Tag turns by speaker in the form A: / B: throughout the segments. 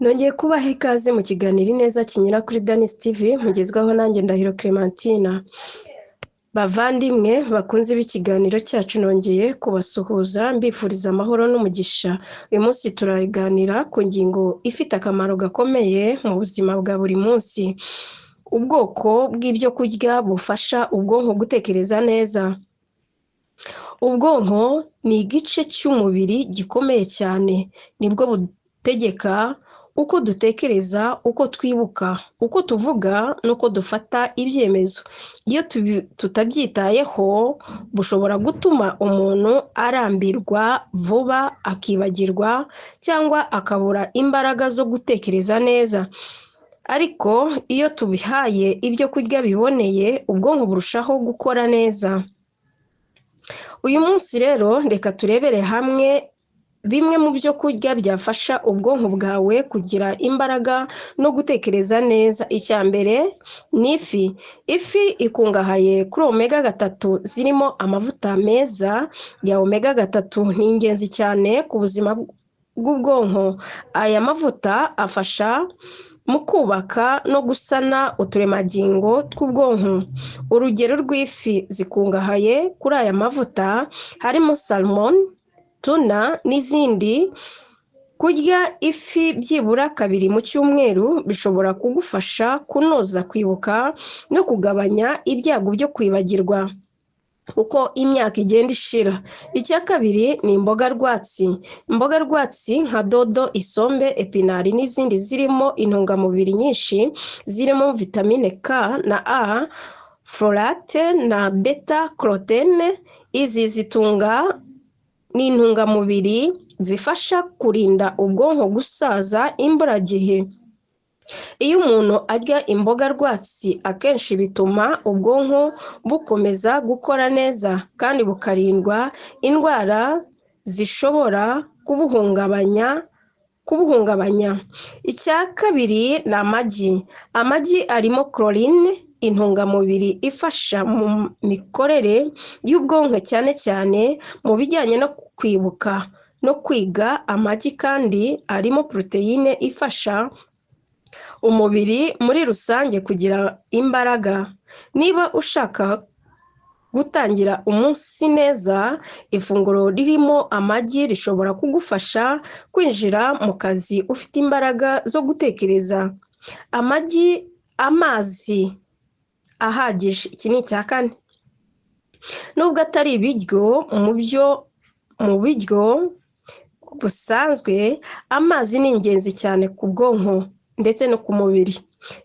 A: Nongeye kubaha ikaze mu kiganiro neza kinyura kuri Danis TV mugezwaho nanjye Ndahiro Clementina. Bavandimwe bakunze b'ikiganiro cyacu nongeye kubasuhuza mbifuriza amahoro n'umugisha. Uyu munsi turaganira ku ngingo ifite akamaro gakomeye mu buzima bwa buri munsi. Ubwoko bw'ibyo kurya bufasha ubwonko gutekereza neza. Ubwonko ni igice cy'umubiri gikomeye cyane, nibwo butegeka uko dutekereza, uko twibuka, uko tuvuga n'uko dufata ibyemezo. Iyo tutabyitayeho bushobora gutuma umuntu arambirwa vuba, akibagirwa cyangwa akabura imbaraga zo gutekereza neza. Ariko iyo tubihaye ibyo kurya biboneye, ubwonko burushaho gukora neza. Uyu munsi rero reka turebere hamwe bimwe mu byo kurya byafasha ubwonko bwawe kugira imbaraga no gutekereza neza. Icya mbere ni ifi. Ifi ikungahaye kuri omega 3 zirimo amavuta meza ya omega 3. Ni ingenzi cyane ku buzima bw'ubwonko. Aya mavuta afasha mu kubaka no gusana uturemangingo tw'ubwonko. Urugero rw'ifi zikungahaye kuri aya mavuta harimo salmon, tuna n'izindi. Kurya ifi byibura 2 mu cyumweru bishobora kugufasha kunoza kwibuka no kugabanya ibyago byo kwibagirwa uko imyaka igenda ishira. Icya kabiri ni imboga rwatsi. Imboga rwatsi nka dodo, isombe, epinari n'izindi zirimo intungamubiri nyinshi zirimo vitamine K na A, folate na beta carotene. Izi zitunga n'intungamubiri zifasha kurinda ubwonko gusaza imburagihe. Iyo umuntu arya imboga rwatsi akenshi bituma ubwonko bukomeza gukora neza kandi bukarindwa indwara zishobora kubuhungabanya. Icya kabiri ni amagi. Amagi arimo choline, intungamubiri ifasha mu mikorere y'ubwonko cyane cyane mu bijyanye no kwibuka no kwiga. Amagi kandi arimo poroteyine ifasha umubiri muri rusange kugira imbaraga. Niba ushaka gutangira umunsi neza, ifunguro ririmo amagi rishobora kugufasha kwinjira mu kazi ufite imbaraga zo gutekereza. Amazi ahagije. Iki ni icya kane. Nubwo atari ibiryo mu biryo busanzwe, amazi ni ingenzi cyane ku bwonko ndetse no ku mubiri.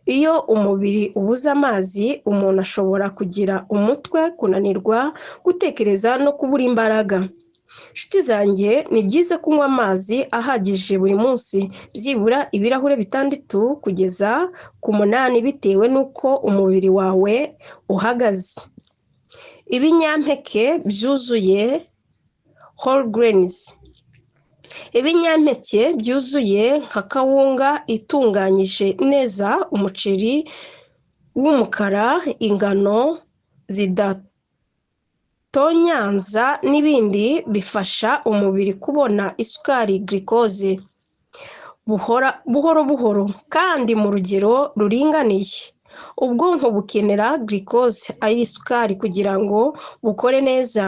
A: Iyo umubiri ubuze amazi, umuntu ashobora kugira umutwe, kunanirwa gutekereza no kubura imbaraga. Nshuti zanjye, ni byiza kunywa amazi ahagije buri munsi, byibura ibirahure 6 kugeza ku 8 bitewe n'uko umubiri wawe uhagaze. Ibinyampeke byuzuye whole grains. Ibinyampeke byuzuye nka kawunga itunganyije neza, umuceri w'umukara, ingano zidatonyanza n'ibindi bifasha umubiri kubona isukari glucose buhoro kandi mu rugero ruringaniye. Ubwonko bukenera glucose, ari isukari, kugira ngo bukore neza.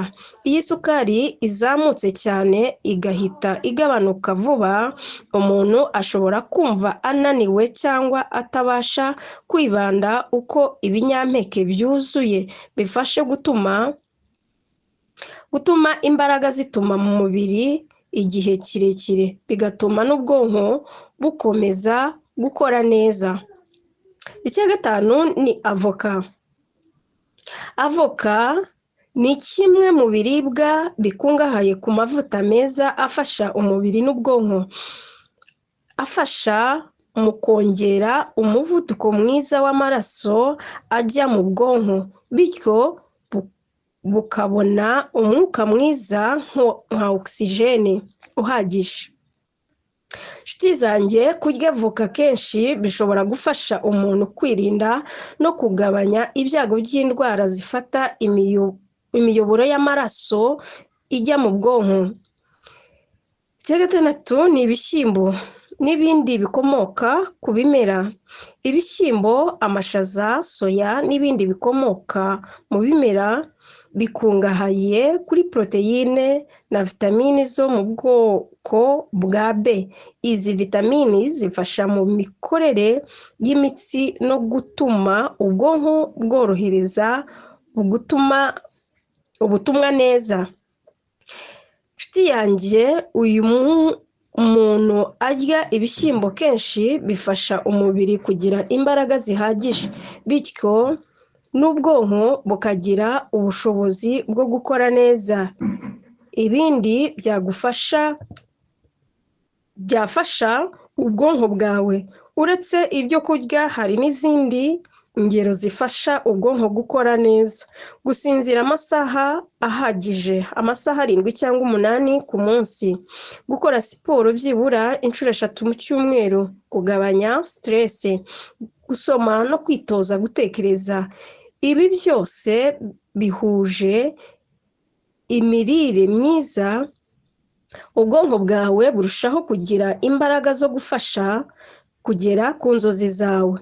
A: Iyo isukari izamutse cyane igahita igabanuka vuba, umuntu ashobora kumva ananiwe cyangwa atabasha kwibanda. Uko ibinyampeke byuzuye bifashe gutuma imbaraga zituma mu mubiri igihe kirekire, bigatuma n'ubwonko bukomeza gukora neza. Icya gatanu ni avoka. Avoka ni kimwe mu biribwa bikungahaye ku mavuta meza afasha umubiri n'ubwonko. Afasha mu kongera umuvuduko mwiza w'amaraso ajya mu bwonko, bityo bukabona umwuka mwiza nka oxygene uhagije. Nshuti zanjye, kurya avoka kenshi bishobora gufasha umuntu kwirinda no kugabanya ibyago by'indwara zifata imiyoboro y'amaraso ijya mu bwonko. Icya gatandatu ni ibishyimbo. n'ibindi bikomoka ku bimera. Ibishyimbo, amashaza, soya n'ibindi bikomoka mu bimera bikungahaye kuri poroteyine na vitamini zo mu bwoko bwa B. Izi vitamini zifasha mu mikorere y'imitsi no gutuma ubwonko bworohereza ubutumwa neza. Nshuti yanjye, umuntu arya ibishyimbo kenshi bifasha umubiri kugira imbaraga zihagije, bityo n'ubwonko bukagira ubushobozi bwo gukora neza. Ibindi byafasha ubwonko bwawe. Uretse ibyo kurya, hari n'izindi ingero zifasha ubwonko gukora neza. Gusinzira amasaha ahagije, amasaha 7 cyangwa 8 ku munsi. Gukora siporo byibura inshuro 3 mu cyumweru. Kugabanya stress. Gusoma no kwitoza gutekereza. Ibi byose bihuje imirire myiza, ubwonko bwawe burushaho kugira imbaraga zo gufasha kugera ku nzozi zawe.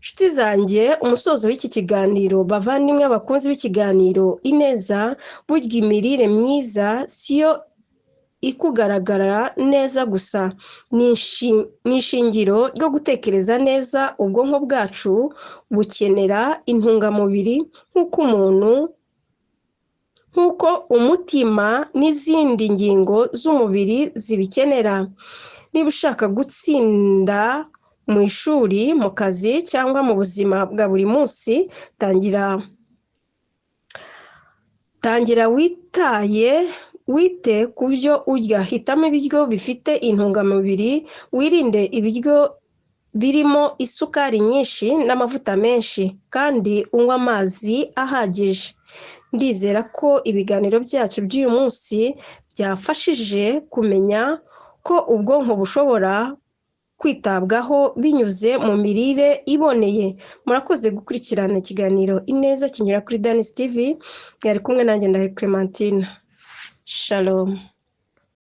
A: Nshuti zanjye, umusozo w'iki kiganiro, bavandimwe abakunzi b'ikiganiro Ineza, burya imirire myiza siyo ikugaragara neza gusa, ni ishingiro ryo gutekereza neza. Ubwonko bwacu bukenera intungamubiri nk'uko umutima n'izindi ngingo z'umubiri zibikenera. Niba ushaka gutsinda mu ishuri, mu kazi cyangwa mu buzima bwa buri munsi, tangira wite ku byo urya. Hitamo ibiryo bifite intungamubiri, wirinde ibiryo birimo isukari nyinshi n'amavuta menshi, kandi unywe amazi ahagije. Ndizera ko ibiganiro byacu by'uyu munsi byafashije kumenya ko ubwonko bushobora kwitabwaho binyuze mu mirire iboneye. Murakoze gukurikirana ikiganiro Ineza kinyura kuri Danis TV. Yari kumwe nanjye Ndahe Clementine. Shalom.